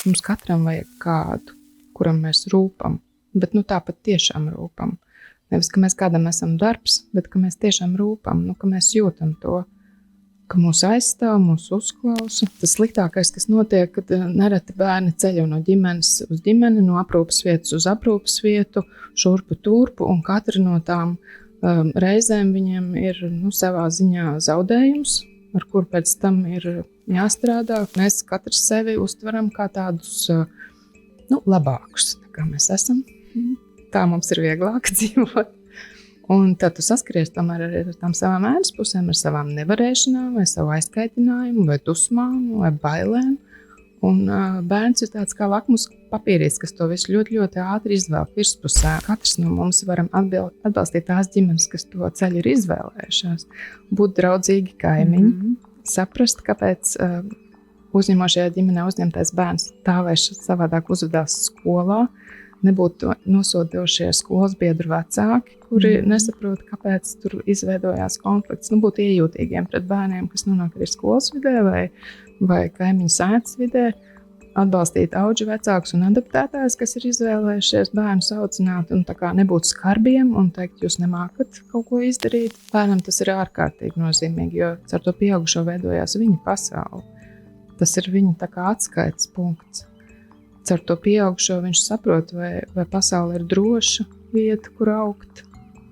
mums katram vajag kādu, kuram mēs rūpam, bet tāpat tiešām rūpam. Nevis, ka mēs kādam esam darbs, bet ka mēs tiešām rūpam, ka mēs jūtam to, ka mūs aizstāv, mūs uzklausa. Tas sliktākais, kas notiek, kad nereti bērni ceļo no ģimenes uz ģimeni, no aprūpes vietas uz aprūpes vietu, šurpu turpu, un katra no tām reizēm viņiem ir savā ziņā zaudējums, ar kur pēc tam ir jāstrādā. Mēs katrs sevi uztveram kā tādus labākus, nekā mēs esam. Tā mums ir vieglāk dzīvot. Un tad tu saskaries tomēr ar tām savām ēnas pusēm, ar savām nevarēšanām, vai savu aizkaitinājumu, vai dusmām, vai bailēm. Un bērns ir tāds kā lakmus papīrītis, kas to visu ļoti, ļoti ātri izvēl virspusē. Katrs no mums varam atbalstīt tās ģimenes, kas to ceļu ir izvēlējušās. Būt draudzīgi kaimiņi, saprast, kāpēc uzņemošajā ģimenē uzņemtais bērns tā vai savādāk uzvedās skolā, nebūtu nosodošie skolas biedru vecāki, kuri nesaprot, kāpēc tur izveidojās konflikts. Būt iejūtīgiem pret bērniem, kas nonāk arī skolas vidē vai kaimiņu sētas vidē, atbalstīt auģu vecākus un adoptētājus, kas ir izvēlējušies bērnus audzināt, un tā kā nebūt skarbiem un teikt, jūs nemākat kaut ko izdarīt. Bērnam tas ir ārkārtīgi nozīmīgi, jo ar to pieaugušo veidojās viņa pasaule. Tas ir viņa tā kā atskaites punkts. Ar to pieaugušo viņš saprot, vai pasaule ir droša vieta, kur augt,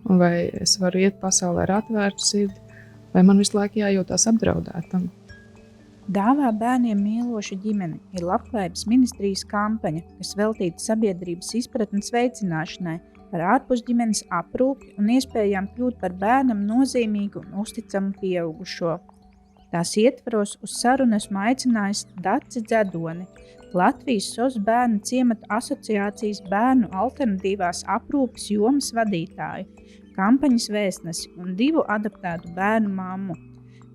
vai es varu iet pasaulē ar atvērtu sirdi, vai man visu laiku jājūtās apdraudētam. Dāvā bērniem mīlošu ģimeni ir Labklājības ministrijas kampaņa, kas veltīta sabiedrības izpratnes veicināšanai par ārpusģimenes aprūpi un iespējām kļūt par bērnam nozīmīgu un uzticamu pieaugušo. Tās ietvaros uz sarunu esmu aicinājis Daci Dzedoni, Latvijas SOS bērnu ciematu asociācijas bērnu alternatīvās aprūpes jomas vadītāju, kampaņas vēstnesi un 2 adoptētu bērnu mammu.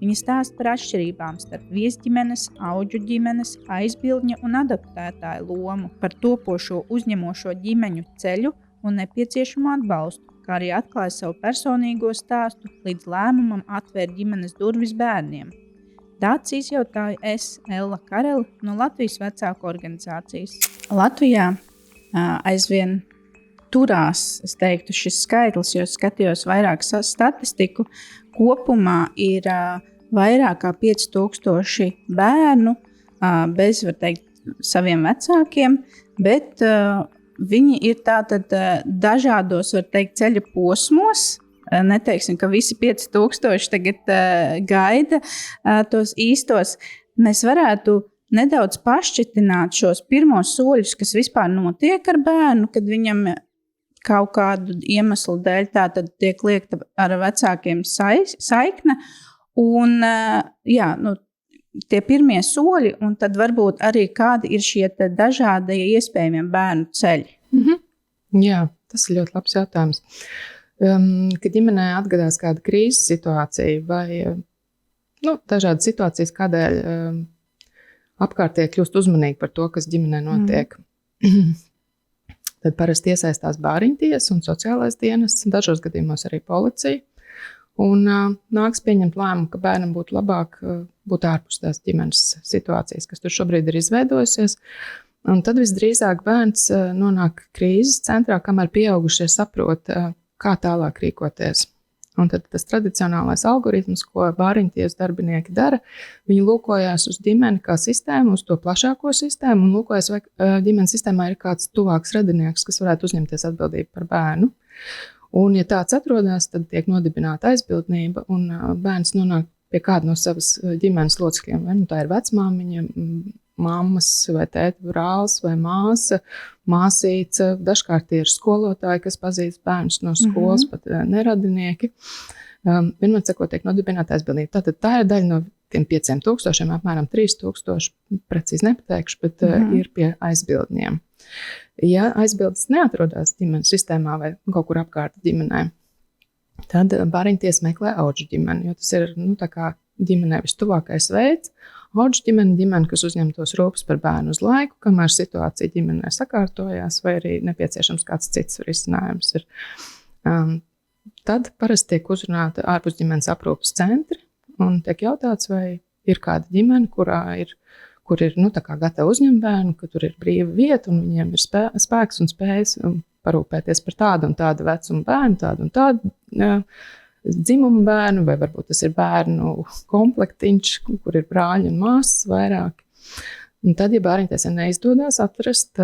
Viņa stāsta par atšķirībām starp viesģimenes, auģu ģimenes, aizbildņa un adoptētāju lomu, par topošo uzņemošo ģimeņu ceļu un nepieciešamo atbalstu, kā arī atklāja savu personīgo stāstu līdz lēmumam atvērt ģimenes durvis bērniem. Dācis izjautāju es, Ella Kareli, no Latvijas vecāku organizācijas. Latvijā aizvien turās, es teiktu, šis skaitlis, jo skatījos vairāk statistiku. Kopumā ir vairāk kā 5000 bērnu bez, var teikt, saviem vecākiem, bet viņi ir tātad dažādos, var teikt, ceļa posmos. Neteiksim, ka visi 5000 tagad gaida tos īstos. Mēs varētu nedaudz pašķitināt šos pirmos soļus, kas vispār notiek ar bērnu, kad viņam kaut kādu iemeslu dēļ tātad tiek liekta ar vecākiem saikne. Un, tie pirmie soļi, un tad varbūt arī kādi ir šie dažādie iespējamie bērnu ceļi. Jā, tas ir ļoti labs jautājums. Kad ģimenē atgadās kāda krīzes situācija vai dažādas situācijas, kādēļ apkārtēji kļūst uzmanīgi par to, kas ģimenē notiek. Tad parasti iesaistās bāriņtiesa un sociālais dienests, dažos gadījumos arī policija. Un nāks pieņemt lēmumu, ka bērnam būtu labāk būt ārpus tās ģimenes situācijas, kas tur šobrīd ir izveidojusies. Un tad visdrīzāk bērns nonāk krīzes centrā, kamēr pieaugušie saprot, kā tālāk rīkoties. Un tad tas tradicionālais algoritms, ko bāriņtiesas darbinieki dara, viņi lūkojās uz ģimeni kā sistēmu, uz to plašāko sistēmu, un lūkojas, vai ģimenes sistēmā ir kāds tuvāks radinieks, kas varētu uzņemties atbildību par bērnu. Un, ja tāds atrodas, tad tiek nodibināta aizbildnība, un bērns nonāk pie kāda no savas ģimenes locekļiem. Vai tā ir vecmāmiņa, mammas vai tēta brālis vai māsa, māsīca, dažkārt ir skolotāji, kas pazīst bērnus no skolas, pat neradinieki. Vienmēr sakot, tiek nodibināta aizbildnība. Tātad tā ir daļa no tiem 5000, apmēram 3000, precīzi nepateikšu, bet ir pie aizbildņiem. Ja aizbildes neatrodas ģimenes sistēmā vai kaut kur apkārt ģimenē, tad bāriņtiesa meklē auģu ģimeni, jo tas ir tā kā ģimenē vistuvākais veids. Auģu ģimene, kas uzņemtos rūpes par bērnu uz laiku, kamēr situācija ģimenē sakārtojās, vai arī nepieciešams kāds cits risinājums ir. Tad parasti tiek uzrunāta ārpus ģimenes aprūpes centri un tiek jautāts, vai ir kāda ģimene, kur ir tā kā gatavi uzņemt bērnu, ka tur ir brīva vieta un viņiem ir spēks un spējas parūpēties par tādu un tādu vecumu bērnu, tādu un tādu dzimumu bērnu, vai varbūt tas ir bērnu komplektiņš, kur ir brāļi un māsas vairāki. Un tad, ja bērniņtiesai neizdodas atrast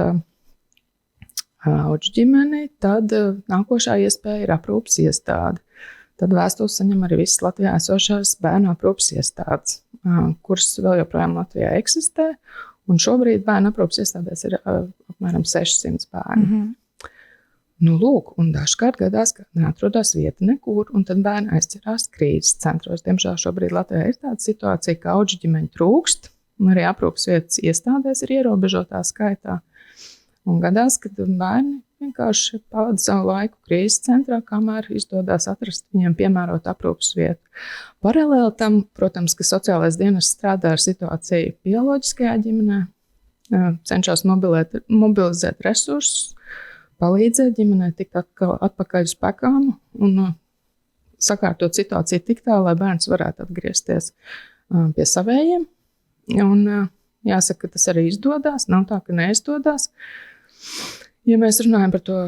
auģu ģimeni, tad nākošā iespēja ir aprūpes iestāde. Tad vēstules saņem arī visas Latvijā esošās bērnu aprūpes iestādes, kuras vēl joprojām Latvijā eksistē. Un šobrīd bērnu aprūpes iestādēs ir apmēram 600 bērni. Lūk, un dažkārt gadās, ka neatrodas vieta nekur, un tad bērni aizķerās krīzes centros. Diemžēl šobrīd Latvijā ir tāda situācija, ka auģu ģimeņu trūkst, un arī aprūpes vietas iestādēs ir ierobežotā skaitā. Un gadās, kad bērni vienkārši pavada savu laiku krīzes centrā, kamēr izdodas atrast viņiem piemērotu aprūpes vietu. Paralēli tam, protams, ka sociālais dienests strādā ar situāciju bioloģiskajā ģimenē, cenšas mobilizēt resursus, palīdzēt ģimenei tikt atpakaļ uz pekām un sakārtot situāciju tik tā, lai bērns varētu atgriezties pie savējiem. Un jāsaka, ka tas arī izdodas, nav tā, ka neizdodas. Ja mēs runājam par to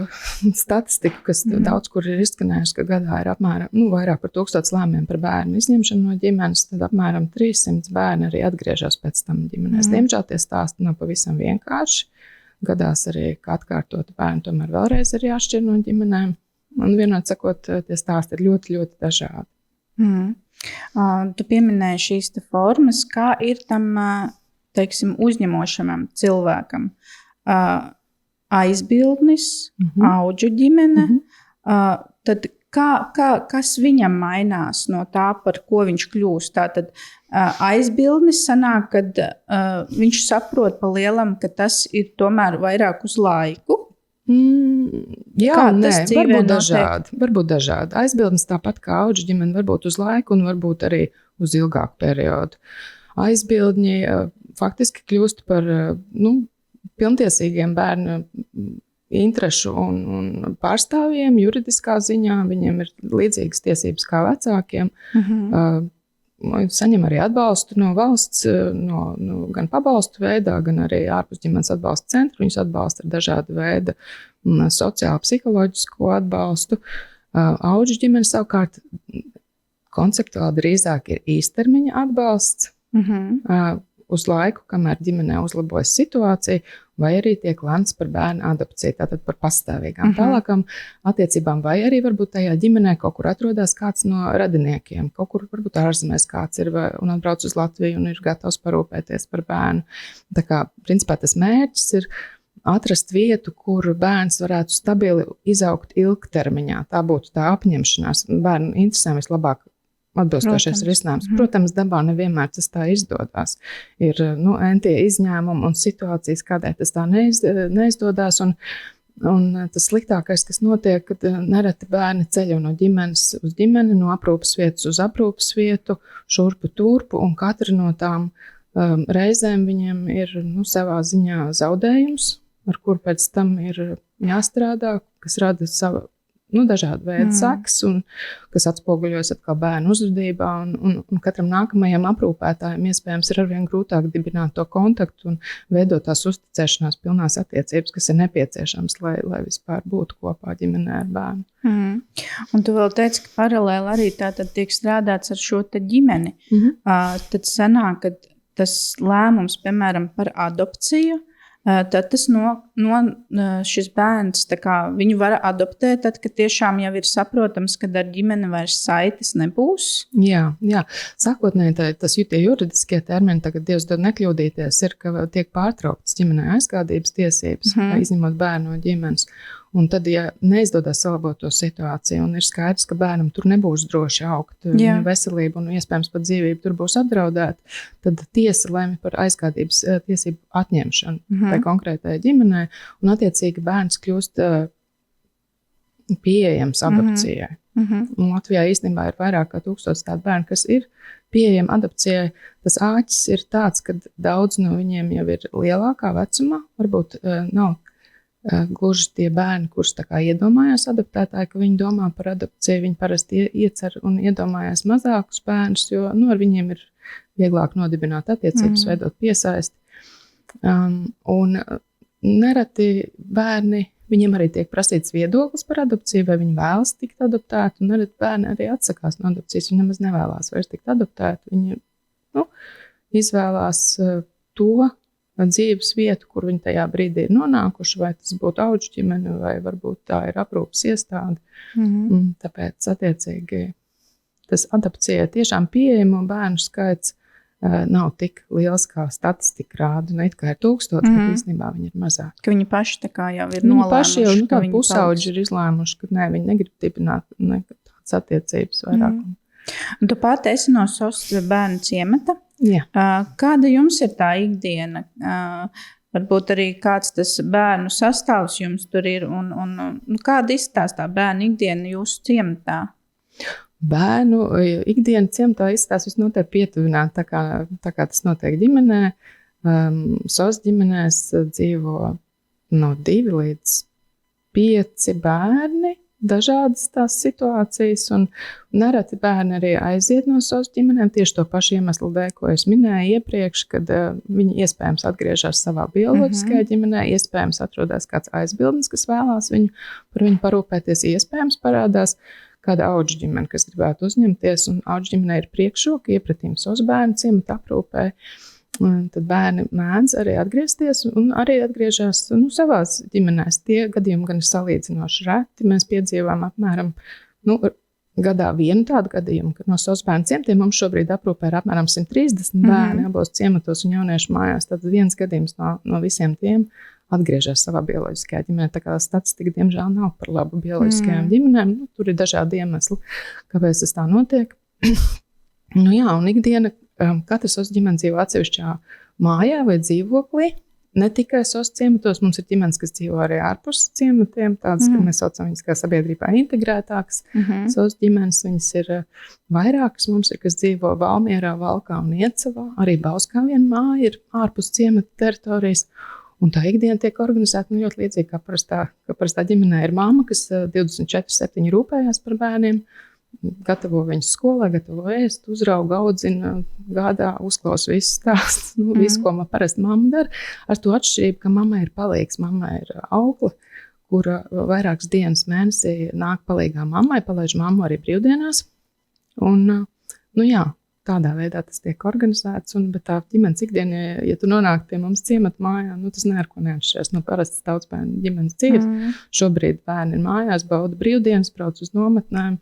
statistiku, kas daudz kur ir izskanējusi, ka gadā ir apmēram vairāk par 1000 lēmumiem par bērnu izņemšanu no ģimenes, tad apmēram 300 bērni arī atgriežas pēc tam ģimenēs. Diemžēl tie stāsti nav pavisam vienkārši. Gadās arī, ka atkārtoti bērni tomēr vēlreiz ir jāšķir no ģimenēm. Un vienot sakot, tie stāsti ir ļoti, ļoti dažādi. Tu pieminēji šīs formas, kā ir tam, teiksim, uzņemošamam cilvēkam. Aizbildnis, auģu ģimene, tad kas viņam mainās no tā, par ko viņš kļūst? Tātad aizbildnis sanāk, kad viņš saprot pa lielam, ka tas ir tomēr vairāk uz laiku. Varbūt dažādi. Aizbildnis tāpat kā auģu ģimene varbūt uz laiku un varbūt arī uz ilgāku periodu. Aizbildņi faktiski kļūst par, pilntiesīgiem bērnu interešu un pārstāvjiem juridiskā ziņā. Viņiem ir līdzīgas tiesības kā vecākiem. Saņem arī atbalstu no valsts, gan pabalstu veidā, gan arī ārpus ģimenes atbalsta centru. Viņus atbalsta ar dažādu veidu sociālu, psiholoģisko atbalstu. Auģu ģimene savukārt konceptuāli drīzāk ir īstermiņa atbalsts. Uz laiku, kamēr ģimenē uzlabojas situācija, vai arī tiek lemts par bērnu adopciju, tātad par pastāvīgām tālākām attiecībām, vai arī varbūt tajā ģimenē kaut kur atrodas kāds no radiniekiem, kaut kur varbūt ārzemēs kāds ir un atbrauc uz Latviju un ir gatavs parūpēties par bērnu. Tā kā, principā, tas mērķis ir atrast vietu, kur bērns varētu stabili izaugt ilgtermiņā. Tā būtu tā apņemšanās. Bērnu interesēm vislabāk atbilstošais risinājums. Protams, dabā nevienmēr tas tā izdodas. Ir entie izņēmumi un situācijas, kādēļ tas tā neizdodas. Un tas sliktākais, kas notiek, kad nereti bērni ceļo no ģimenes uz ģimeni, no aprūpes vietas uz aprūpes vietu, šurpu turpu, un katra no tām reizēm viņiem ir savā ziņā zaudējums, ar kur pēc tam ir jāstrādā, kas rada savu dažādu veidu sekas, un kas atspoguļojas atkal bērnu uzvedībā, un katram nākamajam aprūpētājam iespējams ir arvien grūtāk dibināt to kontaktu un veidot tās uzticēšanās pilnās attiecības, kas ir nepieciešams, lai vispār būtu kopā ģimenē ar bērnu. Un tu vēl teici, ka paralēli arī tātad tiek strādāts ar šo te ģimeni. Tad sanāk, ka tas lēmums, piemēram, par adopciju, tad tas šis bērns, viņu var adoptēt, tad, kad tiešām jau ir saprotams, ka ar ģimeni vairs saites nebūs. Jā. Sākotnēji tas tie juridiskie termini, tagad Dievs dod nekļūdīties, ir, ka tiek pārtrauktas ģimenē aizgādības tiesības, izņemot bērnu no ģimenes. Un tad, ja neizdodas salabot to situāciju, un ir skaidrs, ka bērnam tur nebūs droši augt, viņa veselība un iespējams pat dzīvība tur būs apdraudēta, tad tiesa lemj par aizgādības tiesību atņemšanu tai konkrētajai ģimenei, un attiecīgi bērns kļūst pieejams adopcijai. Un Latvijā īstenībā ir vairāk kā 1000 tādu bērnu, kas ir pieejami adopcijai. Tas āķis ir tāds, ka daudz no viņiem jau ir lielākā vecumā, varbūt nav gluži tie bērni, kurus tā kā iedomājās adoptētāji, ka viņi domā par adopciju, viņi parasti iecer un iedomājās mazākus bērnus, jo ar viņiem ir vieglāk nodibināt attiecības, veidot piesaisti. Un nereti bērni, viņiem arī tiek prasīts viedoklis par adopciju, vai viņi vēlas tikt adoptēti, un nereti bērni arī atsakās no adopcijas, viņi nemaz nevēlās vairs tikt adoptēti, viņi izvēlās to dzīves vietu, kur viņi tajā brīdī ir nonākuši, vai tas būtu audžu ģimene, vai varbūt tā ir aprūpas iestāde. Tāpēc, attiecīgi, tas adopcijai tiešām pieejamo bērnu skaits nav tik liels, kā statistika rāda. It kā ir 1000, bet īstenībā viņi ir mazāk. Ka viņi paši tā kā jau ir Viņi nolēmuši. paši jau tādi pusauģi ir izlēmuši, ka nē, viņi negrib dibināt tādas attiecības vairāk. Un tu pati esi no SOS bērnu ciemata. Jā. Kāda jums ir tā ikdiena? Varbūt arī kāds tas bērnu sastāvs jums tur ir, un kāda izstāstā bērnu ikdiena jūsu ciematā? Bērnu ikdiena ciematā izskatās visnotaļ pietuvināt, tā kā tas notiek ģimenē. SOS ģimenēs dzīvo no 2 līdz 5 bērni, dažādas tās situācijas, un nereti bērni arī aiziet no SOS ģimenēm tieši to pašu iemeslu dēļ, ko es minēju iepriekš, kad viņi iespējams atgriežas savā bioloģiskajā ģimenē, iespējams atrodas kāds aizbildnis, kas vēlās par viņu parūpēties, iespējams parādās kāda audžu ģimene, kas gribētu uzņemties, un audžu ģimenei ir priekšroka iepratīm SOS bērnu ciemata aprūpē. Tad bērni mēdz arī atgriezties un arī atgriežas savās ģimenēs. Tie gadījumi gan ir salīdzinoši reti. Mēs piedzīvām apmēram gadā vienu tādu gadījumu, kad no SOS bērnu ciematiem mums šobrīd aprūpē ir apmēram 130 bērni abos ciematos un jauniešu mājās. Tad viens gadījums no visiem tiem atgriežas savā bioloģiskajā ģimenē. Tā kā statistika, diemžēl, nav par labu bioloģiskajām ģimenēm. Tur ir dažādi iemesli, kāpēc tas tā notiek. Jā, un ikdiena, katrs SOS ģimene dzīvo atsevišķā mājā vai dzīvoklī. Ne tikai SOS ciematos, mums ir ģimenes, kas dzīvo arī ārpus ciematiem, tādas, ka mēs saucam viņas kā sabiedrībā integrētākas. SOS ģimenes, viņas ir vairākas, mums ir, kas dzīvo Valmierā, Valkā un Iecavā. Arī Bauskā viena māja ir ārpus ciemata teritorijas. Un tā ikdiena tiek organizēta ļoti līdzīgi, kā parastā ģimenē ir mamma, kas 24/7 rūpējās par bērniem, gatavo viņus skolā, gatavo ēst, uzrauga, audzina, gādā, uzklausa visus stāstus, visu, ko parasti mamma dara. Ar to atšķirību, ka mammai ir palīgs, mammai ir aukla, kura vairākas dienas mēnesī nāk palīgā mammai, palaiž mammu arī brīvdienās. Un, jā, tādā veidā tas tiek organizēts, bet tā ģimenes ikdiena, ja tu nonāk pie mums ciemata mājā, tas neko neatšķiras no parastas tautsbērnu ģimenes dzīves. Šobrīd bērni ir mājās, bauda brīvdienas, brauc uz nometnēm,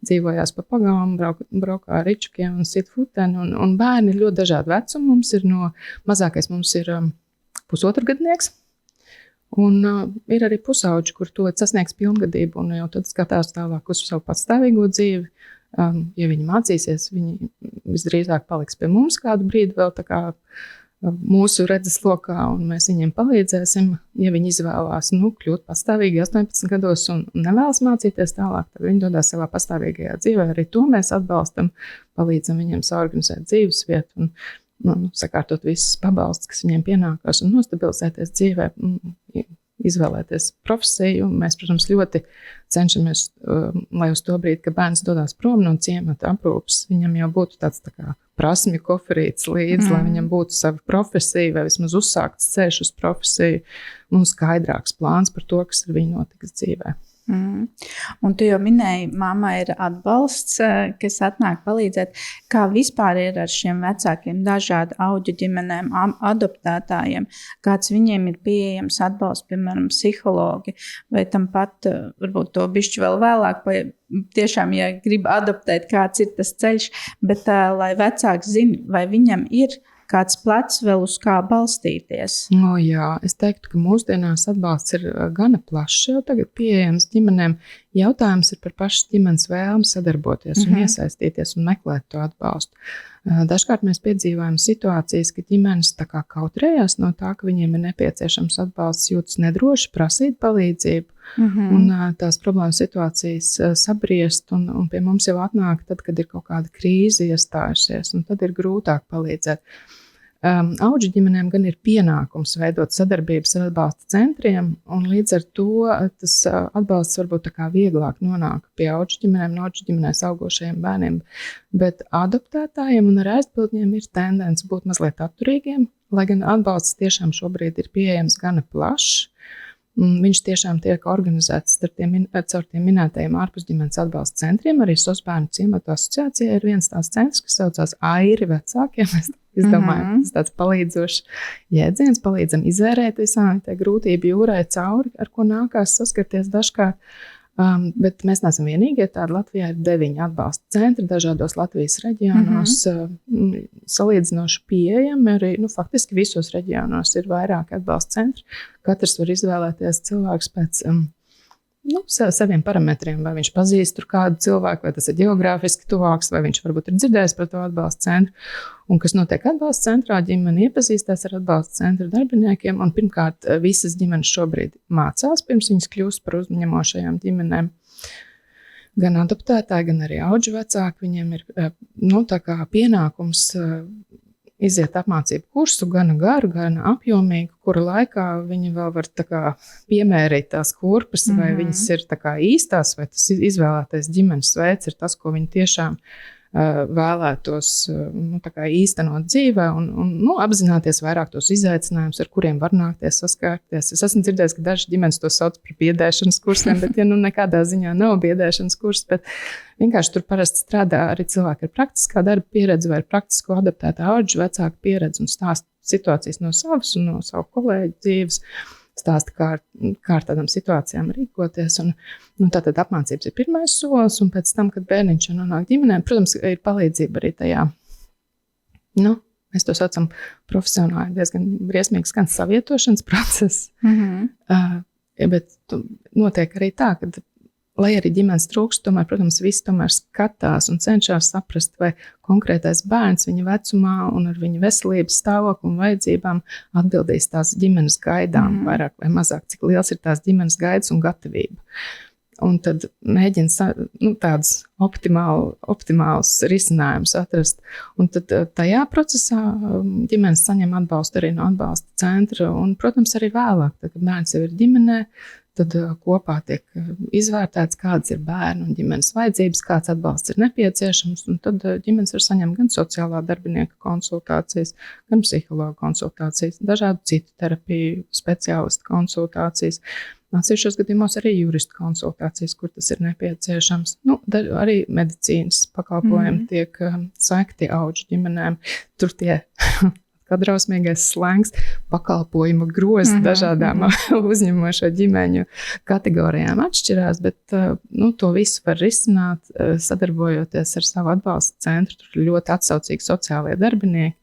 dzīvojās pa pagamu, braukā ar ričukiem un sit futeni, un bērni ir ļoti dažādi vecumi. Mums ir mazākais mums ir 1,5 gadnieks, un ir arī pusauģi, kur to sasniegs pilngadību, un jau tad skatās tālāk uz savu patstāvīgo dzīvi. Ja viņi mācīsies, viņi visdrīzāk paliks pie mums kādu brīdi vēl tā kā mūsu redzeslokā, un mēs viņiem palīdzēsim. Ja viņi izvēlās kļūt pastāvīgi 18 gados un nevēlas mācīties tālāk, tad viņi dodās savā pastāvīgajā dzīvē. Arī to mēs atbalstam, palīdzam viņiem saorganizēt dzīvesvietu un sakārtot visas pabalstus, kas viņiem pienākās, un nostabilizēties dzīvē, izvēlēties profesiju. Mēs, protams, ļoti cenšamies, lai uz to brīdi, kad bērns dodās prom no ciemata aprūpes, viņam jau būtu tāds tā kā prasmju koferīts līdzi, lai viņam būtu sava profesija vai vismaz uzsākts ceļš uz profesiju, skaidrāks plāns par to, kas ar viņu notiks dzīvē. Un tu jau minēji, mamma ir atbalsts, kas atnāk palīdzēt. Kā vispār ir ar šiem vecākiem dažādu audžu ģimenēm, adoptētājiem? Kāds viņiem ir pieejams atbalsts, piemēram, psihologi? Vai tam pat, varbūt to bišķi vēl vēlāk, vai tiešām, ja grib adoptēt, kāds ir tas ceļš, bet lai vecāks zina, vai viņam ir kāds plecs vēl uz kā balstīties? Jā, es teiktu, ka mūsdienās atbalsts ir gana plašs jau tagad pieejams ģimenēm. Jautājums ir par pašas ģimenes vēlmi sadarboties un iesaistīties un meklēt to atbalstu. Dažkārt mēs piedzīvojam situācijas, ka ģimenes tā kā kautrējās no tā, ka viņiem ir nepieciešams atbalsts, jūtas nedroši prasīt palīdzību. Un tās problēmas situācijas sabriest un pie mums jau atnāk tad, kad ir kaut kāda krīze iestājusies, un tad ir grūtāk palīdzēt. Audžu ģimenēm gan ir pienākums veidot sadarbības ar atbalsta centriem, un līdz ar to tas atbalsts varbūt tā kā vieglāk nonāk pie audžu ģimenēm, no audžu ģimenēs augošajiem bērniem, bet adoptētājiem un ar aizbildņiem ir tendence būt mazliet atturīgiem lai gan atbalsts tiešām šobrīd ir pieejams gana plašs. Viņš tiešām tiek organizēts caur tiem minētajiem ārpusģimenes atbalsta centriem. Arī SOS bērnu ciematu asociācijā ir viens tās centrs, kas saucās Airi vecākiem. Es domāju, tas tāds palīdzošs jēdziens, palīdzam izvērēt visām tā grūtību jūrai cauri, ar ko nākās saskarties dažkārt. Bet mēs neesam vienīgie. Tāda Latvijā ir 9 atbalsta centri dažādos Latvijas reģionos. Salīdzinoši pieejami arī, faktiski visos reģionos ir vairāk atbalsta centri. Katrs var izvēlēties cilvēks pēc saviem parametriem, vai viņš pazīst tur kādu cilvēku, vai tas ir geogrāfiski tuvāks, vai viņš varbūt ir dzirdējis par to atbalsta centru. Un kas notiek atbalsta centrā, ģimene iepazīstās ar atbalsta centra darbiniekiem, un pirmkārt visas ģimenes šobrīd mācās, pirms viņas kļūst par uzņemošajām ģimenēm. Gan adoptētāji, gan arī audžu vecāki, viņiem ir tā kā pienākums iziet apmācību kursu, gan garu, gan apjomīgu, kura laikā viņi vēl var tā kā piemērīt tās kurpes, vai viņas ir tā kā īstās, vai tas izvēlētais ģimenes veids ir tas, ko viņi tiešām vēlētos tā kā īstenot dzīvē un apzināties vairāk tos izaicinājumus, ar kuriem var nākties saskārties. Es esmu dzirdējis, ka daži ģimenes to sauc par biedēšanas kursiem, bet nekādā ziņā nav biedēšanas kurs, bet vienkārši tur parasti strādā arī cilvēki ar praktiskā darba pieredzi vai ar praktisko adaptētā audžu vecāku pieredzi un stāsta situācijas no savas un no savu kolēģu dzīves. Stāsta, kā ar tādām situācijām rīkoties. Tātad apmācības ir pirmais solis, un pēc tam, kad bērniņš nonāk ģimenē, protams, ir palīdzība arī tajā. Mēs to saucam profesionāli diezgan briesmīgs gan savietošanas process, bet notiek arī tā, ka, lai arī ģimenes trūkst, tomēr, protams, visi tomēr skatās un cenšas saprast, vai konkrētais bērns viņa vecumā un ar viņa veselības stāvokli un vajadzībām atbildīs tās ģimenes gaidām, vairāk vai mazāk, cik liels ir tās ģimenes gaidas un gatavība. Un tad mēģina tādus optimālus risinājumus atrast. Un tad tajā procesā ģimenes saņem atbalstu arī no atbalsta centra un, protams, arī vēlāk, tad, kad bērns jau ir ģimenē, tad kopā tiek izvērtēts, kādas ir bērnu un ģimenes vajadzības, kāds atbalsts ir nepieciešams, un tad ģimenes var saņemt gan sociālā darbinieka konsultācijas, gan psihologa konsultācijas, dažādu citu terapiju speciālistu konsultācijas. Atsevišķos gadījumos arī juristu konsultācijas, kur tas ir nepieciešams. Arī medicīnas pakalpojumi tiek sekti audžu ģimenēm. Tur tie kā drausmīgais slēngs, pakalpojuma grozi dažādām uzņemošo ģimeņu kategorijām atšķirās, bet to visu var risināt, sadarbojoties ar savu atbalsta centru. Tur ir ļoti atsaucīgi sociālie darbinieki,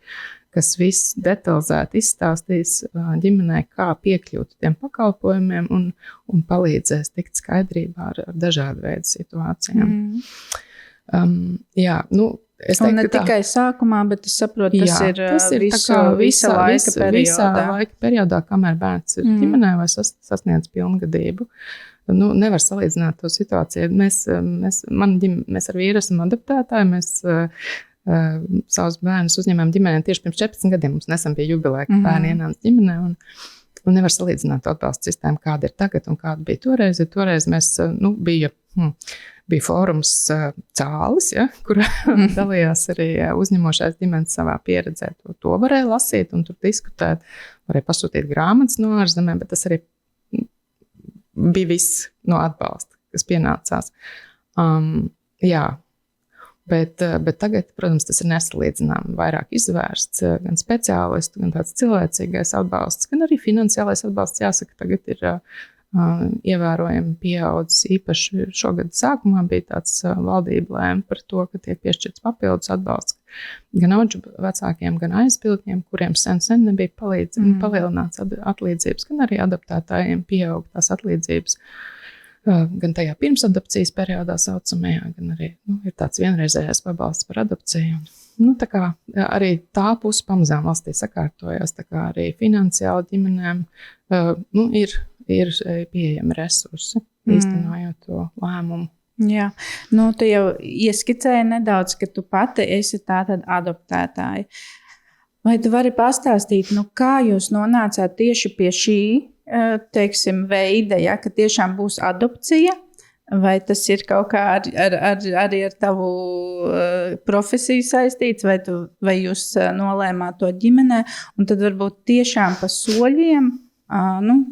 kas viss detalizēti izstāstīs ģimenei, kā piekļūt tiem pakalpojumiem un palīdzēs tikt skaidrībā ar dažādu veidu situācijām. Es teiktu, un ne tikai sākumā, bet es saprotu, tas ir visa laika periodā, kamēr bērns ir ģimenē vai sasniedz pilngadību. Nevar salīdzināt to situāciju. Mēs ar vīru esam adaptētāji, mēs savus bērnus uzņēmām ģimenē tieši pirms 14 gadiem. Mums nesen bija jubileja, ka bērni ienāca ģimenē un nevar salīdzināt atbalsta sistēmu, kāda ir tagad un kāda bija toreiz. Toreiz mēs, bija fórums Cālis, kur dalījās arī uzņemošais ģimenes savā pieredzē. To varēja lasīt un tur diskutēt. Varēja pasūtīt grāmatas no ārzemēm, bet tas arī bija viss no atbalsta, kas pienācās. Bet tagad, protams, tas ir nesalīdzināmi vairāk izvērsts, gan speciālistu, gan tāds cilvēcīgais atbalsts, gan arī finansiālais atbalsts. Jāsaka, tagad ir ievērojami pieaudzis. Īpaši šogad sākumā bija tāds valdība lēma par to, ka tiek piešķirts papildus atbalsts gan audžu vecākiem, gan aizbildņiem, kuriem sen nebija palielināts atlīdzības, gan arī adaptētājiem pieaug tās atlīdzības. Gan tajā pirmsadopcijas periodā saucamajā, gan arī ir tāds vienreizējais pabalsts par adopciju. Tā kā arī tā puse pamazām valstī sakārtojās, tā kā arī finansiāli ģimenēm ir pieejami resursi, īstenojot to lēmumu. Jā, tu jau ieskicēji nedaudz, ka tu pati esi tātad adoptētāja. Vai tu vari pastāstīt, kā jūs nonācāt tieši pie šī, teiksim, veida, ka tiešām būs adopcija, Vai tas ir kaut kā arī ar tavu profesiju saistīts, vai jūs nolēmāt to ģimenē? Un tad varbūt tiešām pa soļiem,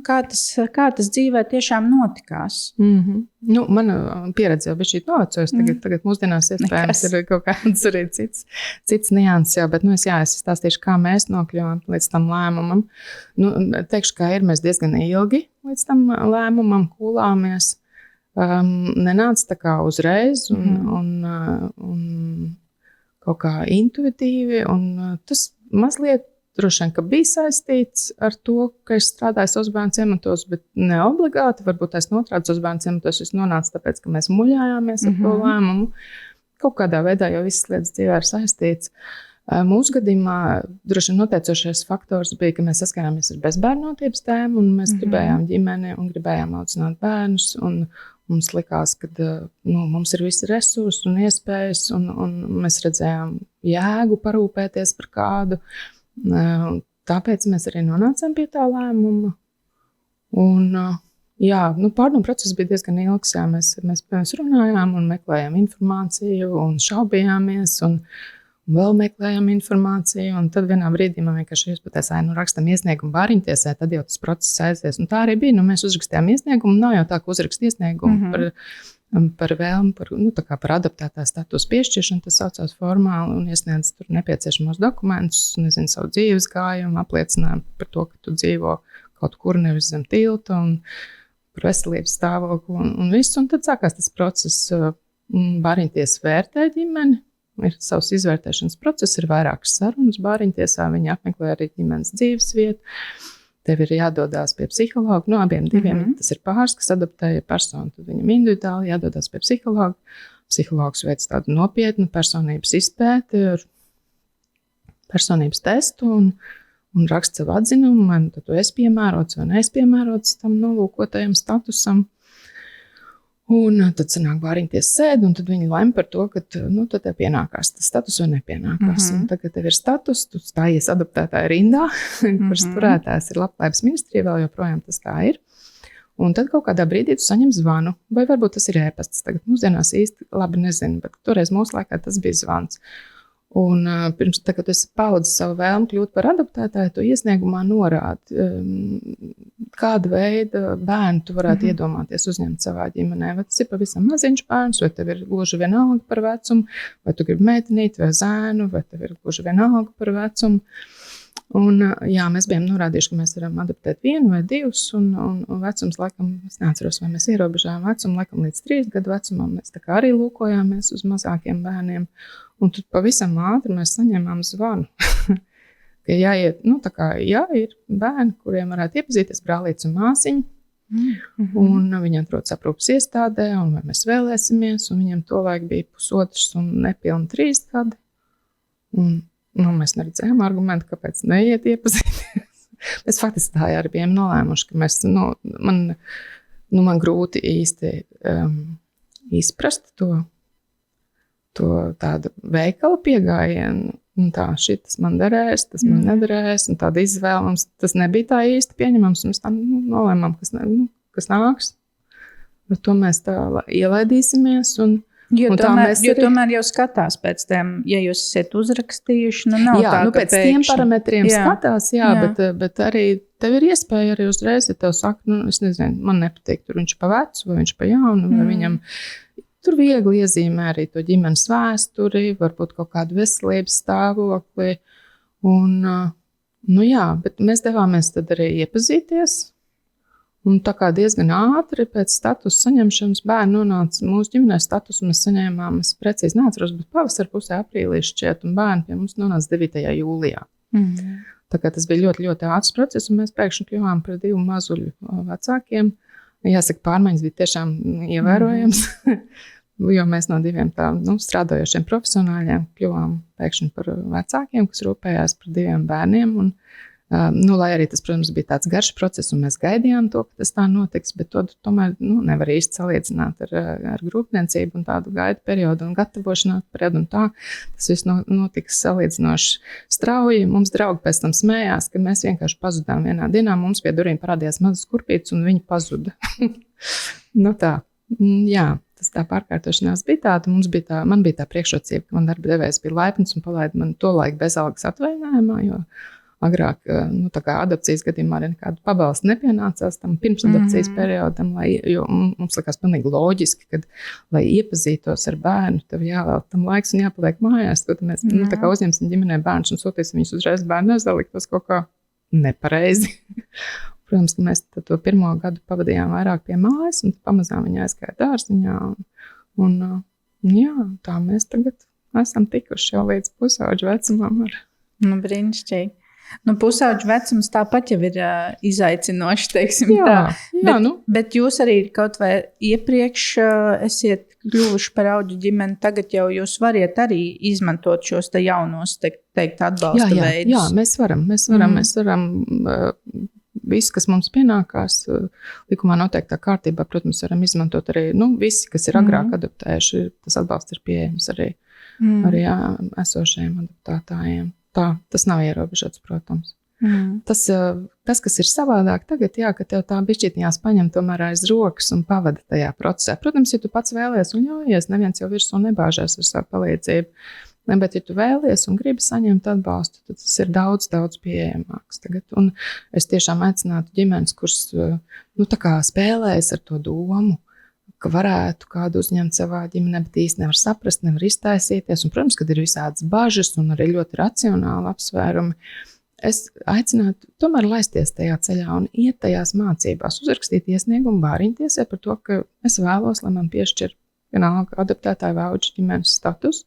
kā tas dzīvē tiešām notikās? Mana pieredze jau bija šī novecojas. Tagad mūsdienās iespējams ir kaut kāds arī cits nianses, bet es stāstīšu, kā mēs nokļuvām līdz tam lēmumam. Teikšu, kā ir, mēs diezgan ilgi līdz tam lēmumam kūlāmies. Nenāca tā kā uzreiz un kaut kā intuitīvi, un tas mazliet droši vien, ka bija saistīts ar to, ka es strādāju savus bērnu ciematos, bet ne obligāti, varbūt es notrādu savus bērnu ciematos, es nonācu tāpēc, ka mēs muļājāmies ar to lēmumu. Kaut kādā veidā jau visas lietas dzīvē ir saistīts. Mūsu gadījumā droši vien noteicošais faktors bija, ka mēs saskārāmies ar bezbērnotības tēmu, un mēs gribējām ģimeni un gribējām audzināt bērnus, un mums likās, ka mums ir visi resursi un iespējas, un mēs redzējām jēgu parūpēties par kādu. Tāpēc mēs arī nonācām pie tā lēmuma. Un, pārdomu process bija diezgan ilgs. Mēs runājām un meklējām informāciju un šaubījāmies un vēl meklējām informāciju. Un tad vienā brīdī man vienkārši iespētās, rakstam iesniegumu bāriņtiesē, tad jau tas process aizies. Un tā arī bija. Mēs uzrakstījām iesniegumu. Nav jau tā, ka uzrakst iesniegumu par vēlmi, par adaptētā statusa piešķiršanu. Tas saucās formāli un iesniedz tur nepieciešamos dokumentus, savu dzīves gājumu, apliecinājumu par to, ka tu dzīvo kaut kur nevis zem tilta un par veselības stāvokli un visu. Un tad sākās tas process. Bāriņtiesa vērtē ģimeni. Ir savs izvērtēšanas process, ir vairākas sarunas bāriņtiesā, viņi apmeklē arī ģimenes dzīves vietu. Tev ir jādodās pie psihologa, abiem diviem, tas ir pāris, kas adoptēja personu, tad viņam individuāli jādodās pie psihologa. Psihologs veic tādu nopietnu personības izpēti ar personības testu un raksta savu atzinumu, vai tad tu esi piemērots vai neesi piemērots tam nolūkotajam statusam. Un tad sanāk bāriņtiesa sēde, un tad viņi lem par to, ka tad tev pienākās tas status vai nepienākās. Un tagad tev ir status, tu stājies adoptētāja rindā, kuras turētājs ir Labklājības ministrija, vēl joprojām tas tā ir. Un tad kaut kādā brīdī tu saņem zvanu, vai varbūt tas ir ēpasts. Tagad mūsdienās īsti labi nezinu, bet toreiz mūsu laikā tas bija zvans. Un pirms tā, kad tu esi paudis savu vēlmu kļūt par adoptētāju, tu iesniegumā norādi, kāda veida bērnu tu varētu iedomāties uzņemt savā ģimenē. Vai tas ir pavisam maziņš bērns, vai tev ir gluži vienalga par vecumu, vai tu gribi meitenīti vai zēnu, vai tev ir gluži vienalga par vecumu. Un, mēs bijām norādījuši, ka mēs varam adoptēt vienu vai divus, un vecums, laikam, es neatceros, vai mēs ierobežājām vecumu, laikam līdz 3 gadu vecumam, mēs tā kā arī lūkojāmies uz mazākiem bērniem, un tad pavisam ātri mēs saņēmām zvanu, ka jāiet, ir bērni, kuriem varētu iepazīties brālīts un māsiņa, un viņi atrodas aprūpas iestādē, un vai mēs vēlēsimies, un viņiem tolaik bija 1,5 un nepilni 3 gadi, un mēs neredzējām argumentu, kāpēc neiet iepazīties. Mēs faktiski tā arī bijām nolēmuši, ka mēs, man grūti īsti izprast to tādu veikala piegājienu. Šitas man derēs, tas man nederēs, un tāda izvēle mums tas nebija tā īsti pieņemams. Mēs tā nolēmām, kas nāks. Bet to mēs tā ielaidīsimies un tomēr jau skatās pēc tiem, ja jūs esat uzrakstījuši, nav tā, ka pēc tiem parametriem skatās, bet arī tev ir iespēja arī uzreiz, ja tev saka, es nezinu, man nepatīk, tur viņš pa vecu, vai viņš pa jaunu, vai viņam tur viegli iezīmē arī to ģimenes vēsturi, varbūt kaut kādu veselības stāvokli, un, bet mēs devāmies tad arī iepazīties. Un tā kā diezgan ātri pēc statusa saņemšanas bērni nonāca mūsu ģimenē statusu, mēs saņēmām, es precīzi neatceros, bet pavasara pusē aprīlī šķiet, un bērni pie mums nonāca 9. jūlijā. Tā kā tas bija ļoti, ļoti ātrs process, un mēs pēkšņi kļuvām par 2 mazuļu vecākiem. Jāsaka, pārmaiņas bija tiešām ievērojams, jo mēs no 2 tā, strādājošiem profesionāļiem kļuvām pēkšņi par vecākiem, kas rūpējās par 2 bērniem, un lai arī tas, protams, bija tāds garš process, un mēs gaidījām to, ka tas tā notiks, bet to tomēr nevar īsti salīdzināt ar grūtniecību un tādu gaidu periodu un gatavošanās periodu un tā. Tas viss notiks salīdzinoši strauji. Mums draugi pēc tam smējās, ka mēs vienkārši pazudām vienā dienā. Mums pie durvīm parādījās mazas kurpītes, un viņi pazuda. Tā. Jā, tas tā pārkārtošanās bija tāda. Man bija tā priekšrocība, ka man darba devējs bija laipns un palaida man to laiku bezalgas atvaļinājumā, jo agrāk, tā kā adopcijas gadījumā arī nekāda pabalsta nepienācās tam pirms adopcijas periodam, jo mums likās pilnīgi loģiski, ka, lai iepazītos ar bērnu, tev jāvēl tam laiks un jāpaliek mājās, ko mēs tā kā uzņemsim ģimenē bērnus un sūtīsim viņus uzreiz bērnēs, liktos kaut kā nepareizi. Protams, ka mēs to pirmo gadu pavadījām vairāk pie mājas, un pamazām viņa aizgāja dārziņā. Jā, tā mēs tagad esam tikuši jau līdz pusauģu vecumam. Brīnišķīgi. Pusauģu vecums tāpat jau ir izaicinoši, teiksim jā, tā. Jā, bet jūs arī kaut vai iepriekš esiet kļuvuši par auģu ģimeni, tagad jau jūs variet arī izmantot šos te jaunos, teikt, atbalsta veidus. Jā, mēs varam viss, kas mums pienākās, likumā noteiktā kārtībā, protams, varam izmantot arī, visi, kas ir agrāk adoptējuši, tas atbalsts ir pieejams arī esošajiem adoptētājiem. Tas nav ierobežots, protams. Tas, kas ir savādāk tagad, ka tev tā bišķītiņās paņem tomēr aiz rokas un pavada tajā procesā. Protams, ja tu pats vēlies un ļaujies, neviens jau virsū nebāžās ar savu palīdzību. Bet, ja tu vēlies un gribi saņemt atbalstu, tad tas ir daudz, daudz pieejamāks tagad. Un es tiešām aicinātu ģimenes, kuras tā kā spēlējas ar to domu, ka varētu kādu uzņemt savā ģimenē, bet īsti nevar saprast, nevar iztaisīties. Un, protams, kad ir visādas bažas un arī ļoti racionāli apsvērumi, es aicinātu tomēr laisties tajā ceļā un iet tajās mācībās, uzrakstīt iesniegumu bāriņtiesai par to, ka es vēlos, lai man piešķir vienalga adoptētāju vai auģu ģimenes status,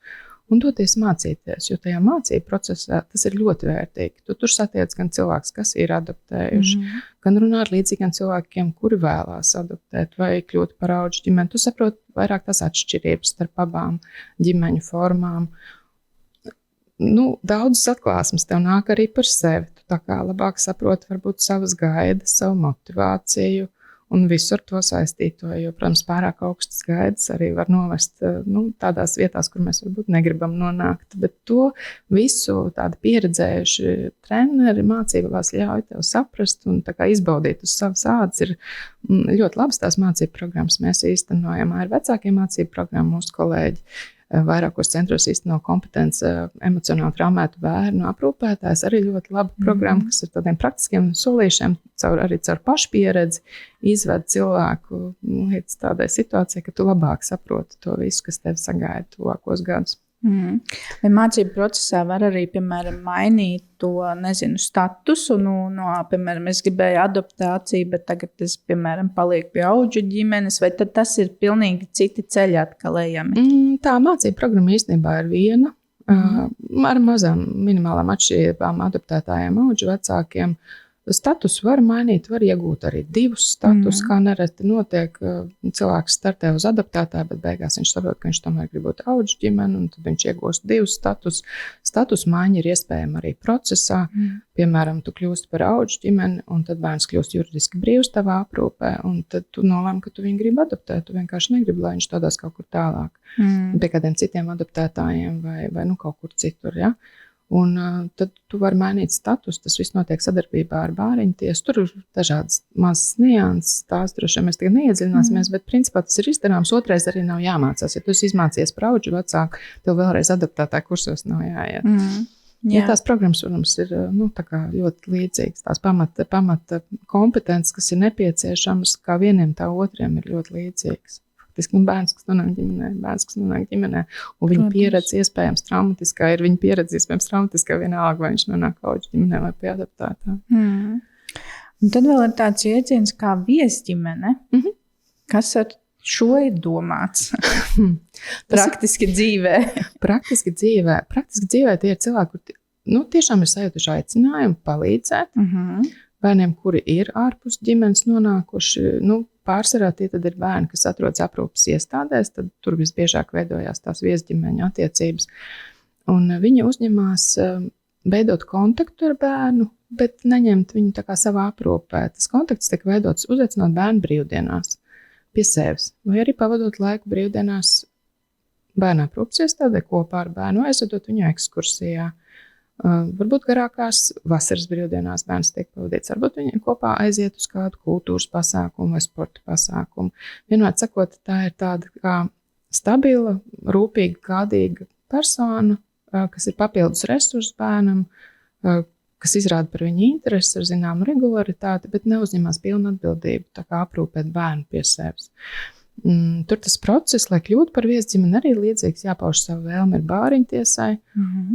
un doties mācīties, jo tajā mācību procesā tas ir ļoti vērtīgi. Tu tur satiec gan cilvēks, kas ir adoptējuši, gan runā ar līdzīgiem cilvēkiem, kuri vēlās adoptēt vai kļūt par auģu ģimeni. Tu saproti vairāk tās atšķirības starp abām ģimeņu formām. Daudzas atklāsmes tev nāk arī par sevi. Tu tā kā labāk saproti varbūt savas gaidas, savu motivāciju, un visu ar to saistīto, jo, protams, pārāk augstas gaidas arī var novest tādās vietās, kur mēs varbūt negribam nonākt, bet to visu tādi pieredzējuši treneri mācībās ļauj tev saprast un tā kā izbaudīt uz savas ādas. Ir ļoti labas tās mācību programmas, mēs īstenojam ar vecākiem mācību programmu, mūsu kolēģi vairākos centros īsteno kompetenci emocionāli traumētu bērnu aprūpētājs, arī ļoti laba programma, kas ar tādiem praktiskiem solīšiem, arī caur pašpieredzi izved cilvēku līdz tādai situācijai, ka tu labāk saproti to visu, kas tev sagaida tuvākos gadus. Vai mācību procesā var arī, piemēram, mainīt to, statusu, piemēram, es gribēju adoptāciju, bet tagad es, piemēram, palieku pie auģu ģimenes, vai tad tas ir pilnīgi citi ceļi atkal ejami? Tā mācību programma īstenībā ir viena, ar mazām minimālām atšķirībām adoptētājiem, auģu vecākiem. Status var mainīt, var iegūt arī divus status, kā nereti notiek. Cilvēks startē uz adoptētāju, bet beigās viņš saprot, ka viņš tomēr grib būt auģu ģimeni, un tad viņš iegūst divus status. Status maiņa ir iespējama arī procesā. Piemēram, tu kļūsti par auģu ģimeni, un tad bērns kļūst juridiski brīvs tavā aprūpē, un tad tu nolēmi, ka tu viņu gribi adoptēt. Tu vienkārši negribi, lai viņš dodās kaut kur tālāk. Pie kādiem citiem adoptētājiem vai kaut kur citur, ja? Un tad tu vari mainīt status, tas viss notiek sadarbībā ar bāriņtiesu. Tur ir dažādas mazas nianses, tās droši vien mēs tagad neiedziļināsimies, bet principā tas ir izdarāms. Otrais arī nav jāmācās. Ja tu esi izmācījies par auģu vecāku, tev vēlreiz adoptētāju kursos nav jāiet. Ja tās programmas, protams, ir tā kā ļoti līdzīgas. Tās pamata kompetences, kas ir nepieciešamas, kā vieniem tā otriem ir ļoti līdzīgas. Bērns, kas nonāk ģimenē, un viņa pieredze iespējams traumatiskā, ir viņa pieredze iespējams traumatiskā vienalga, vai viņš nonāk auģu ģimenē vai pie adoptētā. Un tad vēl ir tāds jēdziens kā viesģimene. Kas ar šo ir domāts? Praktiski dzīvē. Praktiski dzīvē tie ir cilvēki, kur tiešām ir sajutuši aicinājumu palīdzēt. Bērniem, kuri ir ārpus ģimenes nonākuši, pārsvarā tie tad ir bērni, kas atrodas aprūpes iestādēs, tad tur visbiežāk veidojās tās viesģimeņu attiecības. Un viņi uzņemās veidot kontaktu ar bērnu, bet neņemt viņu tā kā savā aprūpē. Tas kontakts tiek veidots uzaicinot bērnu brīvdienās pie sevis, vai arī pavadot laiku brīvdienās bērnu aprūpes iestādē kopā ar bērnu, aizvedot viņu ekskursijā. Varbūt garākās vasaras brīvdienās bērns tiek pavadīts. Varbūt viņi kopā aiziet uz kādu kultūras pasākumu vai sporta pasākumu. Vienmēr sakot, tā ir tāda kā stabila, rūpīga, kādīga persona, kas ir papildus resurss bērnam, kas izrāda par viņu interesi ar zināmu regularitāti, bet neuzņemās pilnu atbildību, tā kā aprūpēt bērnu pie sevis. Tur tas process, lai kļūtu par viesģimeni, arī līdzīgs, jāpauž savu vēlmi ar bāriņtiesai,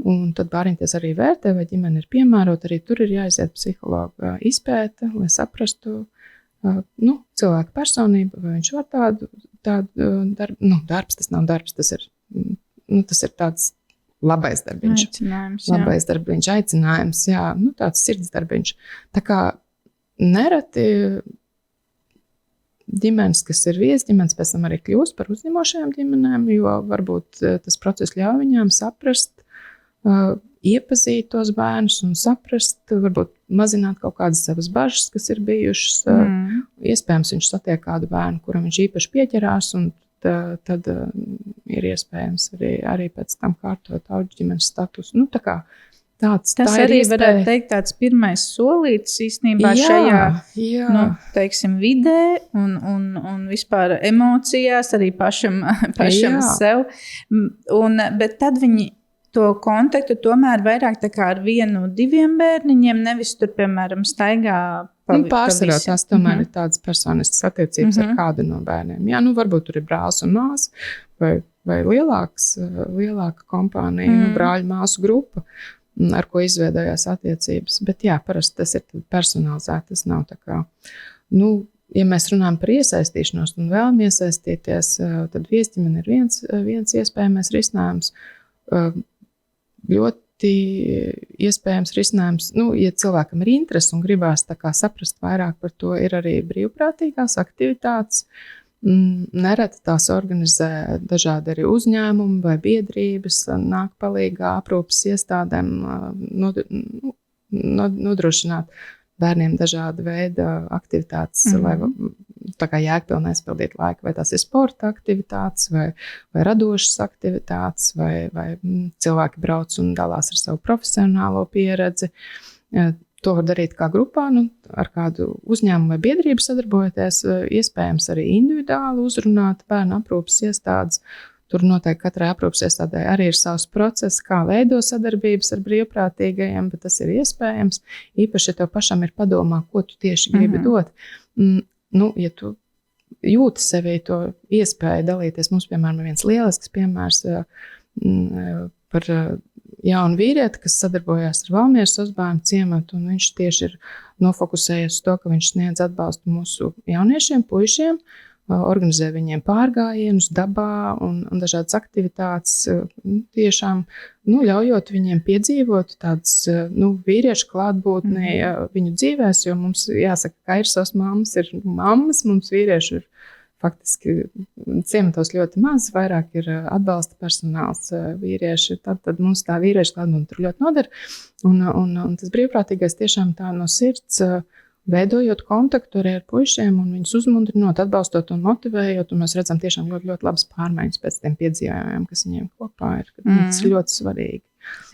un tad bāriņtiesa arī vērtē, vai ģimene ir piemērota, arī tur ir jāiziet psihologa izpēta, lai saprastu cilvēka personību, vai viņš var tādu darbs, tas nav darbs, tas ir tāds labais darbiņš, aicinājums, jā, tāds sirds darbiņš. Tā kā nereti ģimenes, kas ir viesģimenes, pēc tam arī kļūst par uzņemošajām ģimenēm, jo varbūt tas process ļauj viņām saprast, iepazīt tos bērnus un saprast, varbūt mazināt kaut kādas savas bažas, kas ir bijušas. Iespējams, viņš satiek kādu bērnu, kuram viņš īpaši pieķerās, un tad ir iespējams arī pēc tam kārtot audžģimenes statusu. Tā kā tas arī varētu teikt tāds pirmais solītis īstenībā šajā, teiksim, vidē un vispār emocijās, arī pašam sev. Bet tad viņi to kontaktu tomēr vairāk tā kā ar 1-2 bērniņiem, nevis tur, piemēram, staigā pārsvarā tās tomēr ir tādas personiskas attiecības ar kādu no bērniem. Jā, varbūt tur ir brālis un māsa vai lielāka kompānija, brāļu māsu grupa, ar ko izveidojās attiecības. Bet jā, parasti tas ir personalizēti, tas nav tā kā, ja mēs runājam par iesaistīšanos un vēlam iesaistīties, tad viesģimene ir viens iespējamais risinājums. Ļoti iespējams risinājums, ja cilvēkam ir interesi un gribās tā kā saprast vairāk par to, ir arī brīvprātīgās aktivitātes. Nereti tās organizē dažādi arī uzņēmumi vai biedrības, nāk palīgā aprūpes iestādēm nodrošināt bērniem dažāda veida aktivitātes, lai tā kā jēgpilni aizpildīt laiku, vai tās ir sporta aktivitātes, vai radošas aktivitātes, vai cilvēki brauc un dalās ar savu profesionālo pieredzi. To var darīt kā grupā, ar kādu uzņēmumu vai biedrību sadarbojoties, iespējams arī individuāli uzrunāt bērnu aprūpes iestādes. Tur noteikti katrai aprūpes iestādē arī ir savs process, kā veido sadarbības ar brīvprātīgajiem, bet tas ir iespējams. Īpaši, ja tev pašam ir padomā, ko tu tieši gribi dot. Ja tu jūti sevī to iespēju dalīties, mums, piemēram, viens lielisks piemērs par jaunu vīrieti, kas sadarbojās ar Valmieras Ozbērnu ciematu, un viņš tieši ir nofokusējies uz to, ka viņš sniedz atbalstu mūsu jauniešiem, puišiem, organizē viņiem pārgājienus dabā un dažādas aktivitātes, tiešām ļaujot viņiem piedzīvot tādas vīriešu klātbūtnē viņu dzīvēs, jo mums jāsaka, ka Kairsos mammas ir mammas, mums vīrieši ir faktiski ciematos ļoti maz, vairāk ir atbalsta personāls vīrieši, tad mums tā vīriešu klātbūtne tur ļoti noder, un tas brīvprātīgais tiešām tā no sirds, veidojot kontaktu arī ar puišiem un viņus uzmundrinot, atbalstot un motivējot, un mēs redzam tiešām ļoti, ļoti labas pārmaiņas pēc tiem piedzīvojumiem, kas viņiem kopā ir. Tas ir ļoti svarīgi.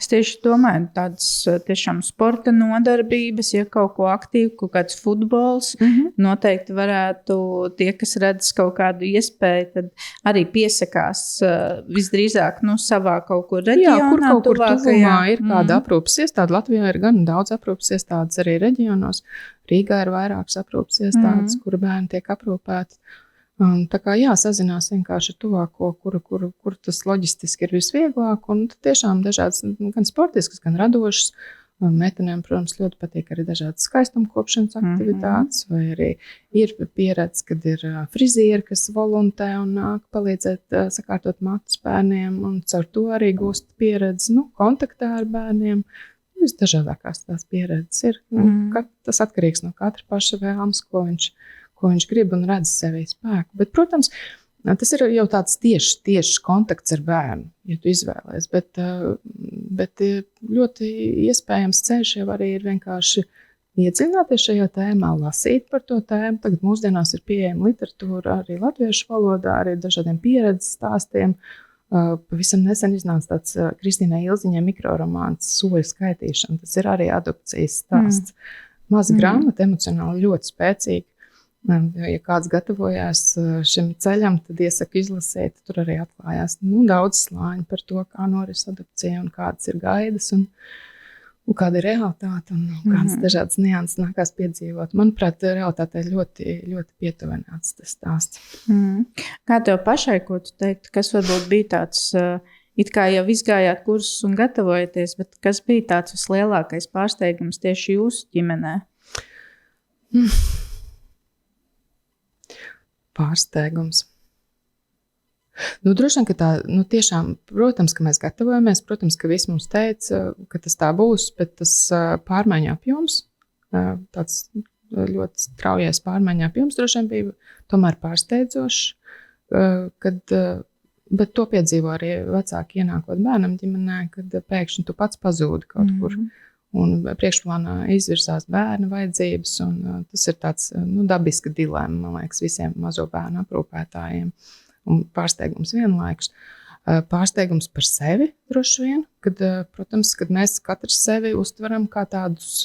Es tieši domāju, tādas tiešām sporta nodarbības, ja kaut ko aktīvu, kaut kāds futbols, noteikti varētu tie, kas redz kaut kādu iespēju, tad arī piesakās visdrīzāk savā kaut kur reģionā. Jā, kur tuvumā ir kāda aprūpes iestāde. Latvijā ir gan daudz aprūpes iestādes arī reģionos. Rīgā ir vairākas aprūpes iestādes, kura bērni tiek aprūpēti. Tā kā sazinās vienkārši ar tuvāko, kur tas loģistiski ir visvieglāk, un tiešām dažādas gan sportiskas, gan radošas. Meitenēm, protams, ļoti patīk arī dažādas skaistumkopšanas aktivitātes, vai arī ir pieredze, kad ir frizieri, kas voluntē un nāk palīdzēt sakārtot matus bērniem, un caur to arī gūst pieredzi, kontaktā ar bērniem. Visdažādākās tās pieredzes ir. Tas atkarīgs no katra paša vēlmes, ko viņš grib un redz sevī spēku. Bet, protams, tas ir jau tāds tieši kontakts ar bērnu, ja tu izvēlies. Bet ļoti iespējams ceļš jau arī ir vienkārši iedziļināties šajā tēmā, lasīt par to tēmu. Tagad mūsdienās ir pieejama literatūra arī latviešu valodā, arī dažādiem pieredzes stāstiem. Pavisam nesen iznāca tāds Kristīnai Ilziņai mikroromāns Soļu skaitīšana. Tas ir arī adopcijas stāsts. Maza grāmata, emocionāli ļoti spēcīga. Ja kāds gatavojās šim ceļam, tad iesaku izlasīt. Tur arī atklājās daudz slāņu par to, kā noris adopcija un kādas ir gaidas un kāda ir realitāte un kādas dažādas nianses nākās piedzīvot. Manuprāt, realitātei ļoti, ļoti pietuvināts tas stāsts. Kā tev pašai, ko tu teiktu, kas varbūt bija tāds, it kā jau izgājāt kursus un gatavojaties, bet kas bija tāds vislielākais pārsteigums tieši jūsu ģimenē? Pārsteigums. Droši vien, ka tā, tiešām, protams, ka mēs gatavojamies, protams, ka viss mums teica, ka tas tā būs, bet tas pārmaiņu apjoms, tāds ļoti straujais pārmaiņu apjoms droši vien bija tomēr pārsteidzošs, bet to piedzīvo arī vecāki ienākot bērnam ģimenē, kad pēkšņi tu pats pazūdi kaut kur. Un priekšplānā izvirzās bērna vajadzības, un tas ir tāds dabiska dilemma, man liekas, visiem mazo bērnu aprūpētājiem. Un pārsteigums vienlaikus. Pārsteigums par sevi droši vien, protams, kad mēs katrs sevi uztveram kā tādus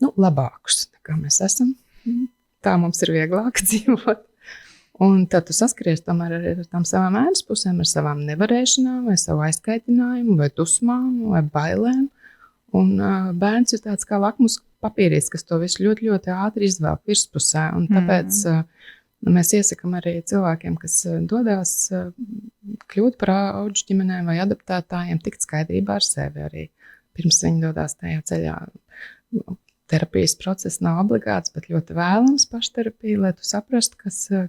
labākus, nekā mēs esam. Tā mums ir vieglāk dzīvot. Un tad tu saskaries tomēr arī ar tām savām ēnas pusēm, ar savām nevarēšanām, vai savu aizkaitinājumu, vai dusmām, vai bailēm. Un bērns ir tāds kā lakmus papīrītis, kas to visu ļoti, ļoti ātri izvelk virspusē. Un tāpēc mēs iesakām arī cilvēkiem, kas dodās kļūt par audžu ģimenēm vai adoptētājiem, tikt skaidrībā ar sevi arī. Pirms viņi dodās tajā ceļā. Terapijas process nav obligāts, bet ļoti vēlams pašterapija, lai tu saprastu,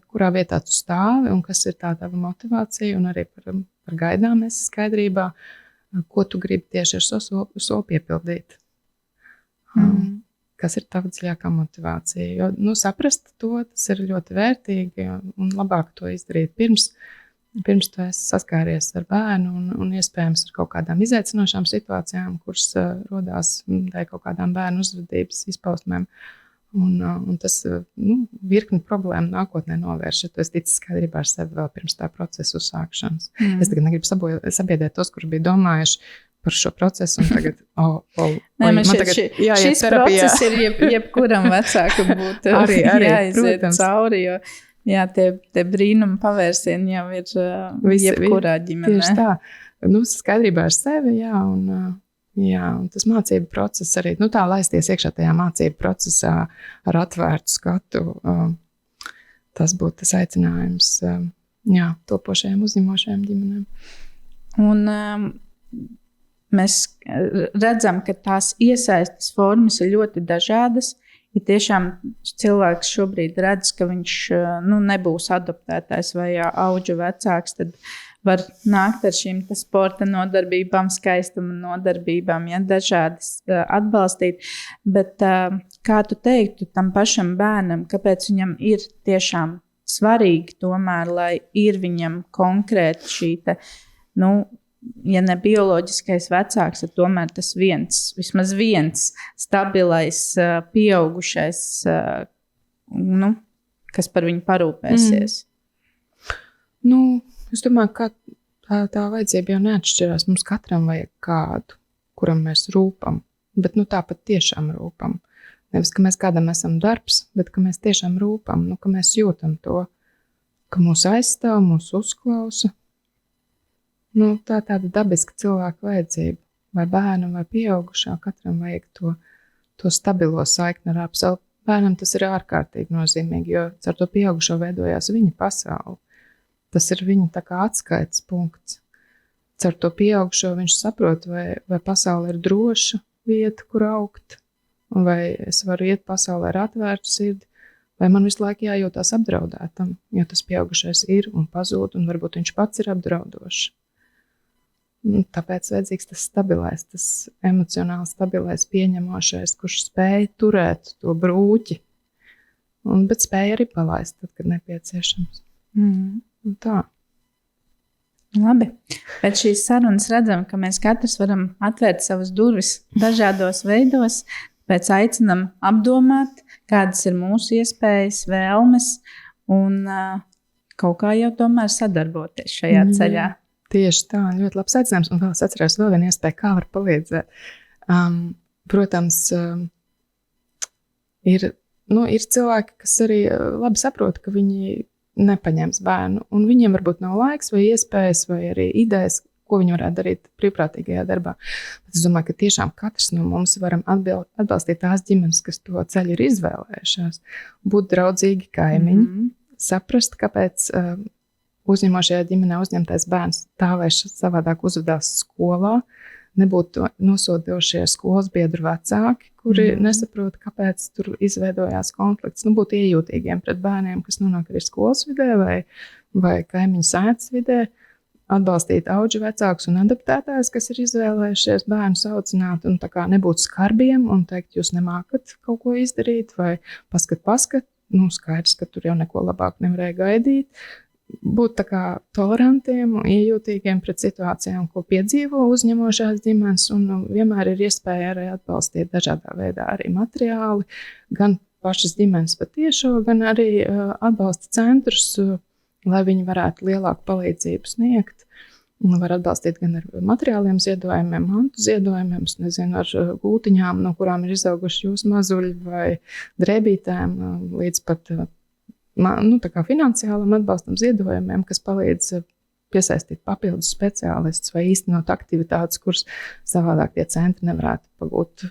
kurā vietā tu stāvi un kas ir tā tava motivācija, un arī par gaidām esi skaidrībā, ko tu gribi tieši ar soli piepildīt. Kas ir tava dziļākā motivācija. Jo, saprast to, tas ir ļoti vērtīgi un labāk to izdarīt pirms tu esi saskāries ar bērnu un iespējams ar kaut kādām izaicinošām situācijām, kuras rodās dēļ kaut kādām bērnu uzvedības izpausmēm. Un tas virkni problēmu nākotnē novērš, ja tu esi ticis skaidrībā ar sevi vēl pirms tā procesa uzsākšanas. Es tagad negribu sabiedēt tos, kuri bija domājuši par šo procesu, un tagad, šis process ir jebkuram vecākam būtu arī jāiziet cauri, jo tie brīnumi pavērsieni jau ir jebkurā ģimenē. Tieši tā, skaidrībā ar sevi, un tas mācību process arī, tā laisties iekšā tajā mācību procesā ar atvērtu skatu, tas būtu tas aicinājums, topošajiem, uzņemošajiem ģimenēm. Un mēs redzam, ka tās iesaistes formas ir ļoti dažādas. Ja tiešām cilvēks šobrīd redz, ka viņš nebūs adoptētājs vai audžu vecāks, tad var nākt ar šīm sporta nodarbībām, skaistuma nodarbībām, dažādas atbalstīt. Bet kā tu teiktu tam pašam bērnam, kāpēc viņam ir tiešām svarīgi tomēr, lai ir viņam konkrēti šī ja ne bioloģiskais vecāks, tad tomēr tas vismaz viens stabilais, pieaugušais, kas par viņu parūpēsies. Es domāju, ka tā vajadzība jau neatšķirās. Mums katram vajag kādu, kuram mēs rūpam, bet tāpat tiešām rūpam. Nevis, ka mēs kādam esam darbs, bet ka mēs tiešām rūpam, ka mēs jūtam to, ka mūs aizstāv, mūs uzklausa. Tā tāda dabiska cilvēka vajadzība, vai bērnam, vai pieaugušā, katram vajag to stabilo saikni ar apsavu. Bērnam tas ir ārkārtīgi nozīmīgi, jo ar to pieaugušo veidojās viņa pasaule. Tas ir viņa tā kā atskaites punkts. Ar to pieaugušo viņš saprot, vai pasaule ir droša vieta, kur augt, vai es varu iet pasaulē ar atvērtu sirdi, vai man visu laiku jājūtās apdraudētam, jo tas pieaugušais ir un pazūd, un varbūt viņš pats ir apdraudošs. Tāpēc vajadzīgs tas stabilais, tas emocionāli stabilais, pieņemošais, kurš spēj turēt to brūķi, bet spēj arī palaist, tad, kad nepieciešams. Tā. Labi. Pēc šīs sarunas redzam, ka mēs katrs varam atvērt savas durvis dažādos veidos, pēc aicinam apdomāt, kādas ir mūsu iespējas, vēlmes un kaut kā jau tomēr sadarboties šajā ceļā. Tieši tā, ļoti labs aicinājums. Un vēl es atceros vēl vienu iespēju, kā var palīdzēt. Protams, ir cilvēki, kas arī labi saprot, ka viņi nepaņems bērnu. Un viņiem varbūt nav laiks vai iespējas vai arī idejas, ko viņi varētu darīt brīvprātīgajā darbā. Bet es domāju, ka tiešām katrs no mums varam atbalstīt tās ģimenes, kas to ceļu ir izvēlējušās. Būt draudzīgi kaimiņi, saprast, kāpēc uzņemošajā ģimenē uzņemtais bērns tā vai savādāk uzvedās skolā, nebūt nosodošie skolas biedru vecāki, kuri nesaprot, kāpēc tur izveidojās konflikts. Būt iejūtīgiem pret bērniem, kas nonāk arī skolas vidē vai kaimiņu sētas vidē, atbalstīt auģu vecākus un adaptētājus, kas ir izvēlējušies bērnus audzināt, un tā kā nebūt skarbiem un teikt, jūs nemākat kaut ko izdarīt, vai paskat, skaidrs, ka tur jau neko labāk nevarēja gaidīt. Būt tā kā tolerantiem un iejūtīgiem pret situācijām, ko piedzīvo uzņemošās ģimenes, un vienmēr ir iespēja arī atbalstīt dažādā veidā arī materiāli, gan pašas ģimenes patiešo, gan arī atbalsta centrus, lai viņi varētu lielāku palīdzību sniegt. Var atbalstīt gan ar materiāliem ziedojumiem, mantu ziedojumiem, ar gultiņām, no kurām ir izauguši jūsu mazuļi, vai drēbītēm, līdz pat tā kā finansiālam atbalstam ziedojumiem, kas palīdz piesaistīt papildus speciālistus vai īstenot aktivitātes, kuras savādāk tie centri nevarētu pagūt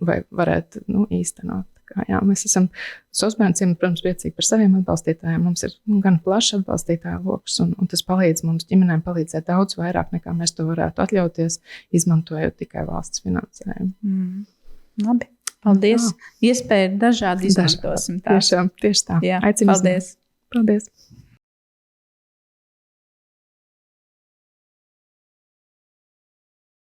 vai varētu īstenot. Mēs esam Sosbērnciem, protams, priecīgi par saviem atbalstītājiem. Mums ir gan plašs atbalstītāju lokus, un tas palīdz mums ģimenēm palīdzēt daudz vairāk, nekā mēs to varētu atļauties, izmantojot tikai valsts finansējumu. Labi, paldies. Iespēja ir dažādi, izmantosim tā. Tieši tā. Jā, Aicinu paldies. Paldies.